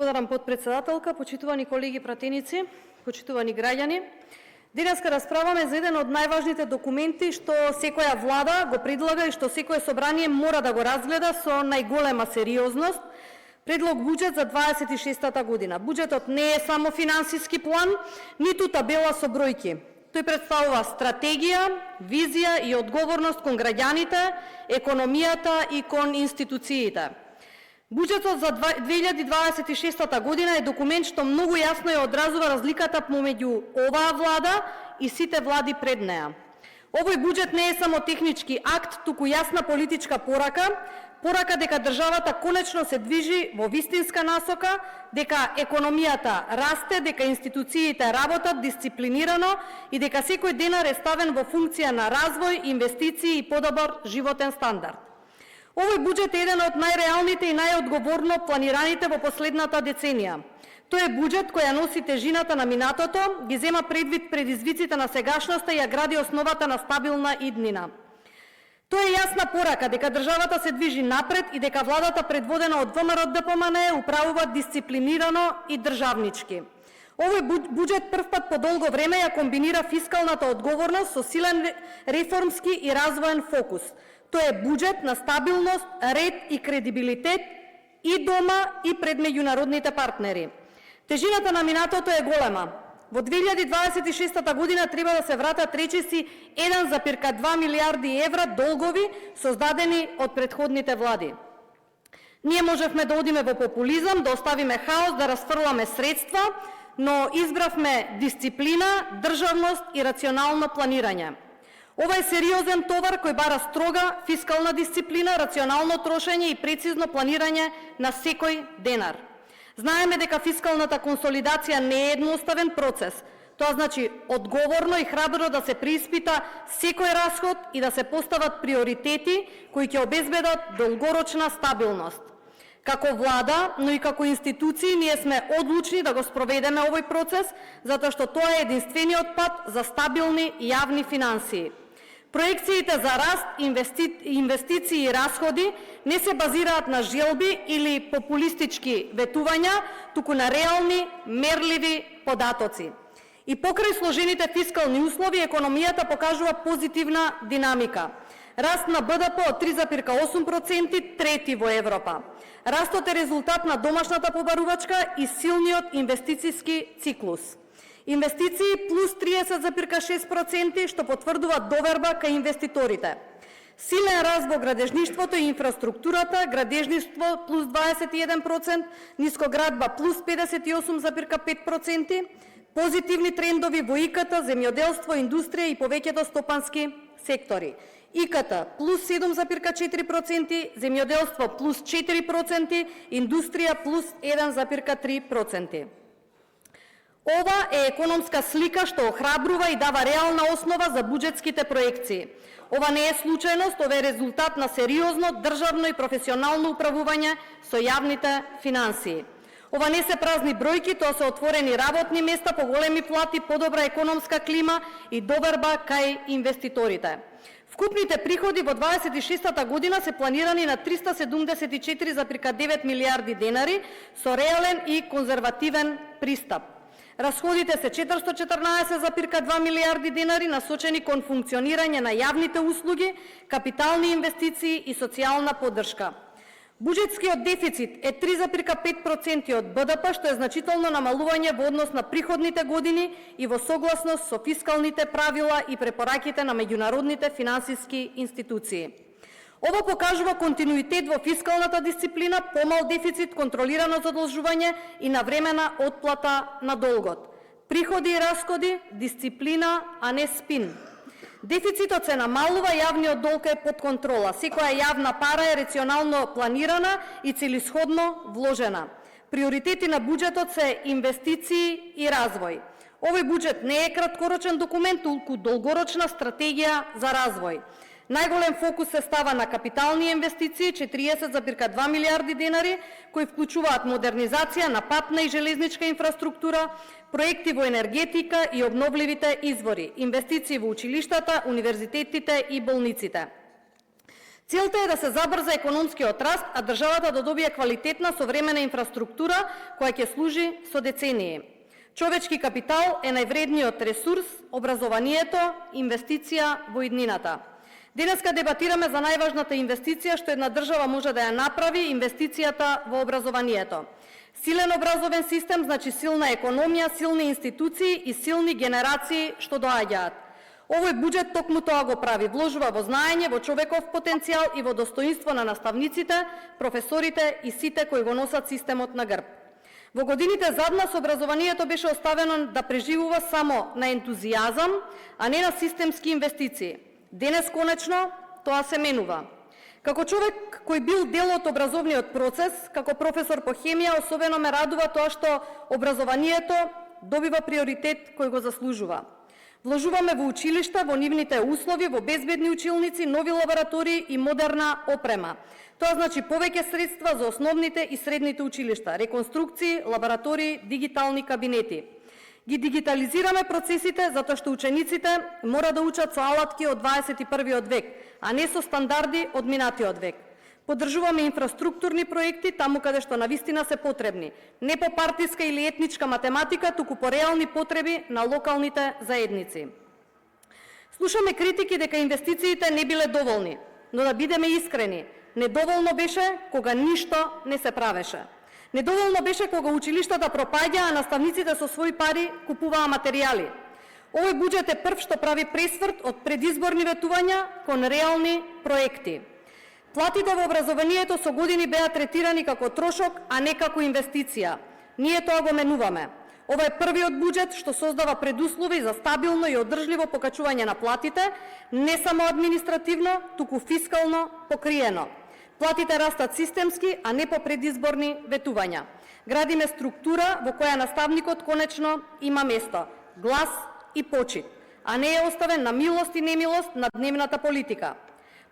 Благодарам, подпредседателка, почитувани колеги пратеници, почитувани граѓани. Денеска расправаме за еден од најважните документи што секоја влада го предлага и што секое собрание мора да го разгледа со најголема сериозност. Предлог буџет за 26-та година. Буџетот не е само финансиски план, ниту табела со бројки. Тој представува стратегија, визија и одговорност кон граѓаните, економијата и кон институциите. Буџетот за 2026 година е документ што многу јасно ја одразува разликата помеѓу оваа влада и сите влади пред неа. Овој буџет не е само технички акт, туку јасна политичка порака дека државата конечно се движи во вистинска насока, дека економијата расте, дека институциите работат дисциплинирано и дека секој денар е ставен во функција на развој, инвестиции и подобар животен стандард. Овој буџет е еден од најреалните и најодговорно планираните во последната деценија. Тој е буџет која носи тежината на минатото, ги зема предвид предизвиците на сегашноста и ја гради основата на стабилна иднина. Тоа е јасна порака дека државата се движи напред и дека владата предводена од ВМРО-ДПМНЕ управува дисциплинирано и државнички. Овој буџет првпат по долго време ја комбинира фискалната одговорност со силен реформски и развоен фокус. Тоа е буџет на стабилност, ред и кредибилитет и дома и пред меѓународните партнери. Тежината на минатото е голема. Во 2026 година треба да се вратат речиси 1,2 милиарди евра долгови создадени од претходните влади. Ние можевме да одиме во популизам, да оставиме хаос, да расфрламе средства, но избравме дисциплина, државност и рационално планирање. Ова е сериозен товар кој бара строга фискална дисциплина, рационално трошење и прецизно планирање на секој денар. Знаеме дека фискалната консолидација не е едноставен процес. Тоа значи одговорно и храбро да се преиспита секој расход и да се постават приоритети кои ќе обезбедат долгорочна стабилност. Како влада, но и како институции, ние сме одлучни да го спроведеме овој процес, затоа што тоа е единствениот пат за стабилни јавни финансии. Проекциите за раст, инвестиции и расходи не се базираат на желби или популистички ветувања, туку на реални, мерливи податоци. И покрај сложените фискални услови, економијата покажува позитивна динамика. Раст на БДП од 3,8%, трети во Европа. Растот е резултат на домашната побарувачка и силниот инвестициски циклус. Инвестиции плюс 30,6%, што потврдува доверба кај инвеститорите. Силен раст во градежништвото и инфраструктурата, градежништво плюс 21%, нискоградба плюс 58,5%, позитивни трендови во ИКТ, земјоделство, индустрија и повеќето стопански сектори. ИКТ плюс 7,4%, земјоделство плюс 4%, индустрија плюс 1,3%. Ова е економска слика што охрабрува и дава реална основа за буџетските проекции. Ова не е случајност, ова е резултат на сериозно, државно и професионално управување со јавните финансии. Ова не се празни бројки, тоа се отворени работни места, поголеми плати, подобра економска клима и доверба кај инвеститорите. Вкупните приходи во 26-та година се планирани на 374,9 милиарди денари со реален и конзервативен пристап. Расходите се 414,2 милиарди денари насочени кон функционирање на јавните услуги, капитални инвестиции и социјална поддршка. Буџетскиот дефицит е 3,5% од БДП, што е значително намалување во однос на приходните години и во согласност со фискалните правила и препораките на меѓународните финансиски институции. Ова покажува континуитет во фискалната дисциплина, помал дефицит, контролирано задолжување и навремена отплата на долгот. Приходи и расходи, дисциплина, а не спин. Дефицитот се намалува, јавниот долг е под контрола. Секоја јавна пара е рационално планирана и целисходно вложена. Приоритети на буџетот се инвестиции и развој. Овој буџет не е краткорочен документ, туку долгорочна стратегија за развој. Најголем фокус се става на капитални инвестиции, 40,2 милиарди денари, кои вклучуваат модернизација на патна и железничка инфраструктура, проекти во енергетика и обновливите извори, инвестиции во училиштата, универзитетите и болниците. Целта е да се забрза економскиот раст, а државата да добие квалитетна современа инфраструктура која ќе служи со децении. Човечки капитал е највредниот ресурс, образованието, инвестиција во иднината. Денеска дебатираме за најважната инвестиција што една држава може да ја направи, инвестицијата во образованието. Силен образовен систем значи силна економија, силни институции и силни генерации што доаѓаат. Овој буџет токму тоа го прави, вложува во знаење, во човеков потенцијал и во достоинство на наставниците, професорите и сите кои го носат системот на грб. Во годините зад нас образованието беше оставено да преживува само на ентузијазам, а не на системски инвестиции. Денес конечно тоа се менува. Како човек кој бил дел од образовниот процес, како професор по хемија, особено ме радува тоа што образованието добива приоритет кој го заслужува. Вложуваме во училишта, во нивните услови, во безбедни училници, нови лаборатории и модерна опрема. Тоа значи повеќе средства за основните и средните училишта, реконструкции, лаборатории, дигитални кабинети. Ги дигитализираме процесите затоа што учениците мора да учат со алатки од 21. век, а не со стандарди од минатиот век. Поддржуваме инфраструктурни проекти таму каде што навистина се потребни, не по партиска или етничка математика, туку по реални потреби на локалните заедници. Слушаме критики дека инвестициите не биле доволни, но да бидеме искрени, недоволно беше кога ништо не се правеше. Недоволно беше кога училиштата пропаѓаа, а наставниците со своји пари купуваа материјали. Овој буџет е прв што прави пресврт од предизборни ветувања кон реални проекти. Платите во образованието со години беа третирани како трошок, а не како инвестиција. Ние тоа го менуваме. Ова е првиот буџет што создава предуслови за стабилно и одржливо покачување на платите, не само административно, туку фискално покриено. Платите растат системски, а не по предизборни ветувања. Градиме структура во која наставникот конечно има место, глас и почит, а не е оставен на милост и немилост на дневната политика.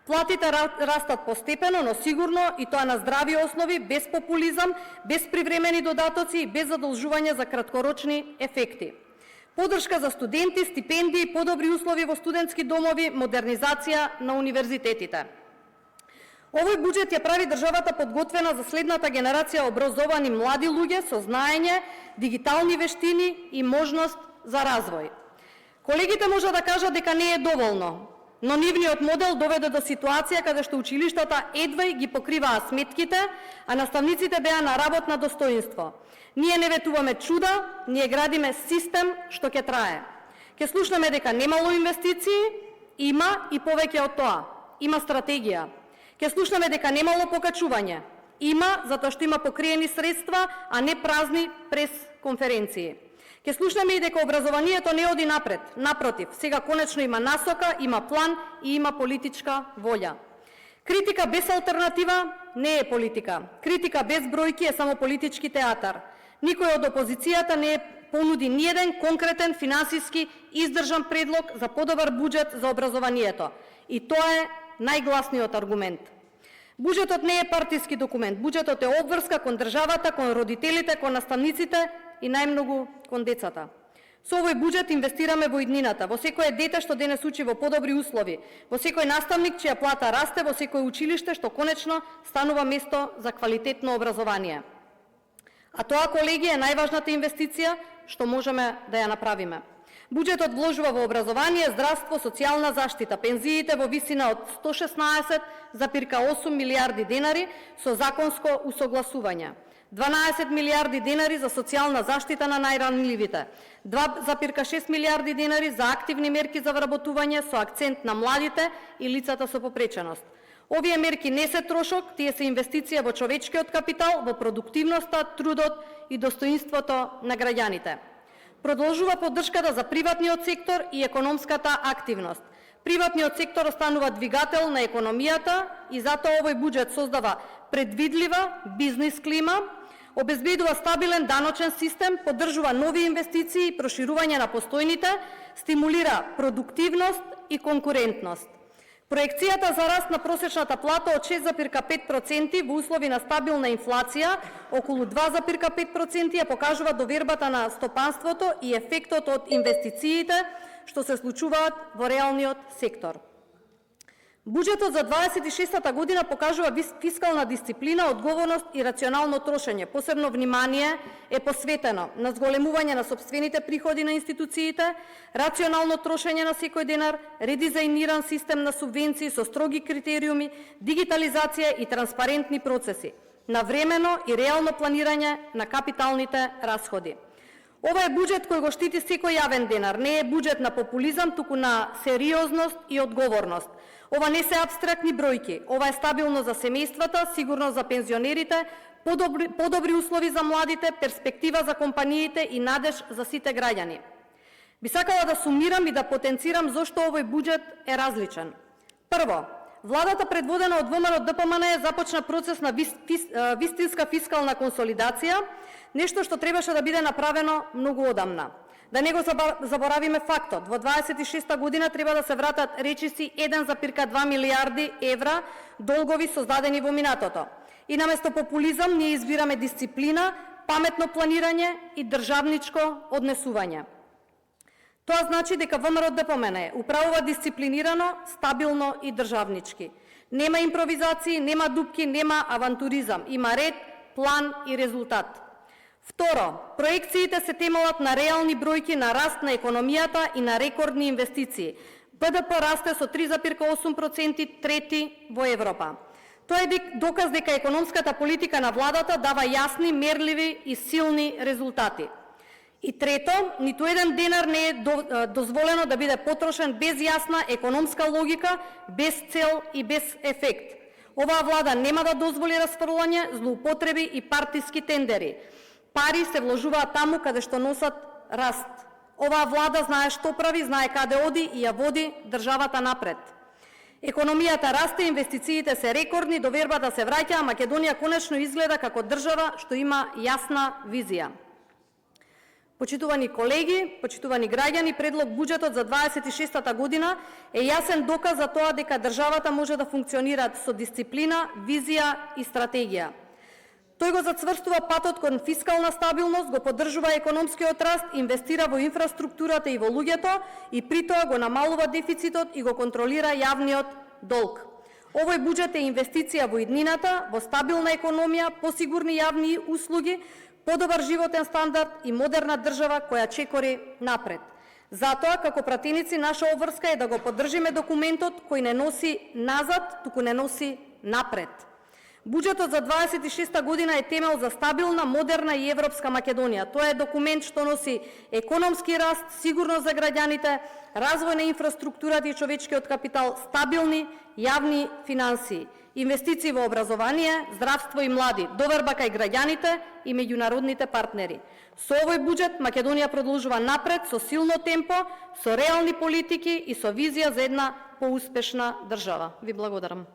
Платите растат постепено, но сигурно и тоа на здрави основи, без популизам, без привремени додатоци и без задолжување за краткорочни ефекти. Поддршка за студенти, стипендии, подобри услови во студентски домови, модернизација на универзитетите. Овој буџет ја прави државата подготвена за следната генерација образовани млади луѓе со знаење, дигитални вештини и можност за развој. Колегите може да кажат дека не е доволно, но нивниот модел доведе до ситуација каде што училиштата едва ги покриваа сметките, а наставниците беа на работно достоинство. Ние не ветуваме чуда, ние градиме систем што ќе трае. Ќе слушнеме дека немало инвестиции, има и повеќе од тоа. Има стратегија. Ќе слушнеме дека немало покачување. Има, затоа што има покриени средства, а не празни прес-конференции. Ќе слушнеме и дека образованието не оди напред. Напротив, сега конечно има насока, има план и има политичка волја. Критика без алтернатива не е политика. Критика без бројки е само политички театар. Никој од опозицијата не понуди ниеден конкретен финансиски издржан предлог за подобар буџет за образованието. И тоа е најгласниот аргумент. Буџетот не е партиски документ. Буџетот е обврска кон државата, кон родителите, кон наставниците и најмногу кон децата. Со овој буџет инвестираме во иднината, во секое дете што денес учи во подобри услови, во секој наставник чија плата расте, во секој училиште што конечно станува место за квалитетно образование. А тоа, колеги, е најважната инвестиција што можеме да ја направиме. Буџетот вложува во образование, здравство, социјална заштита, пензиите во висина од 116,8 милиарди денари со законско усогласување. 12 милиарди денари за социјална заштита на најранливите, 2,6 милиарди денари за активни мерки за вработување со акцент на младите и лицата со попреченост. Овие мерки не се трошок, тие се инвестиција во човечкиот капитал, во продуктивноста, трудот и достоинството на граѓаните. Продолжува поддршката за приватниот сектор и економската активност. Приватниот сектор останува двигател на економијата и затоа овој буџет создава предвидлива бизнис клима, обезбедува стабилен даночен систем, поддржува нови инвестиции и проширување на постојните, стимулира продуктивност и конкурентност. Проекцијата за раст на просечната плата од 6,5% во услови на стабилна инфлација, околу 2,5% ја покажува довербата на стопанството и ефектот од инвестициите што се случуваат во реалниот сектор. Буџетот за 26-та година покажува фискална дисциплина, одговорност и рационално трошење. Посебно внимание е посветено на зголемување на сопствените приходи на институциите, рационално трошење на секој денар, редизајниран систем на субвенции со строги критериуми, дигитализација и транспарентни процеси, навремено и реално планирање на капиталните расходи. Ова е буџет кој го штити секој јавен денар, не е буџет на популизам, туку на сериозност и одговорност. Ова не се абстрактни бројки, ова е стабилно за семејствата, сигурно за пензионерите, подобри услови за младите, перспектива за компаниите и надеж за сите граѓани. Би сакала да сумирам и да потенцирам зошто овој буџет е различен. Прво, владата предводена од ВМРО-ДПМН започна процес на вистинска фискална консолидација, нешто што требаше да биде направено многу одамна. Да не го заборавиме фактот, во 26-та година треба да се вратат речиси 1,2 милиарди евра долгови создадени во минатото. И наместо популизам ние избираме дисциплина, паметно планирање и државничко однесување. Тоа значи дека ВМРО-ДПМН управува дисциплинирано, стабилно и државнички. Нема импровизации, нема дупки, нема авантуризам, има ред, план и резултат. Второ, проекциите се темелат на реални бројки на раст на економијата и на рекордни инвестиции. БДП расте со 3,8%, трети во Европа. Тоа е доказ дека економската политика на владата дава јасни, мерливи и силни резултати. И трето, ниту еден денар не е дозволено да биде потрошен без јасна економска логика, без цел и без ефект. Оваа влада нема да дозволи расфрлање, злоупотреби и партиски тендери. Пари се вложуваат таму каде што носат раст. Оваа влада знае што прави, знае каде оди и ја води државата напред. Економијата расте, инвестициите се рекордни, довербата се враќа, а Македонија конечно изгледа како држава што има јасна визија. Почитувани колеги, почитувани граѓани, предлог буџетот за 26-та година е јасен доказ за тоа дека државата може да функционира со дисциплина, визија и стратегија. Тој го зацврстува патот кон фискална стабилност, го поддржува економскиот раст, инвестира во инфраструктурата и во луѓето и при тоа го намалува дефицитот и го контролира јавниот долг. Овој буџет е инвестиција во иднината, во стабилна економија, посигурни јавни услуги, подобар животен стандард и модерна држава која чекори напред. Затоа, како пратеници, наша обврска е да го поддржиме документот кој не носи назад, туку не носи напред. Буџетот за 26-та година е темел за стабилна, модерна и европска Македонија. Тоа е документ што носи економски раст, сигурност за граѓаните, развој на инфраструктурата и човечкиот капитал, стабилни јавни финансии, инвестиции во образование, здравство и млади, доверба кај граѓаните и меѓународните партнери. Со овој буџет Македонија продолжува напред со силно темпо, со реални политики и со визија за една поуспешна држава. Ви благодарам.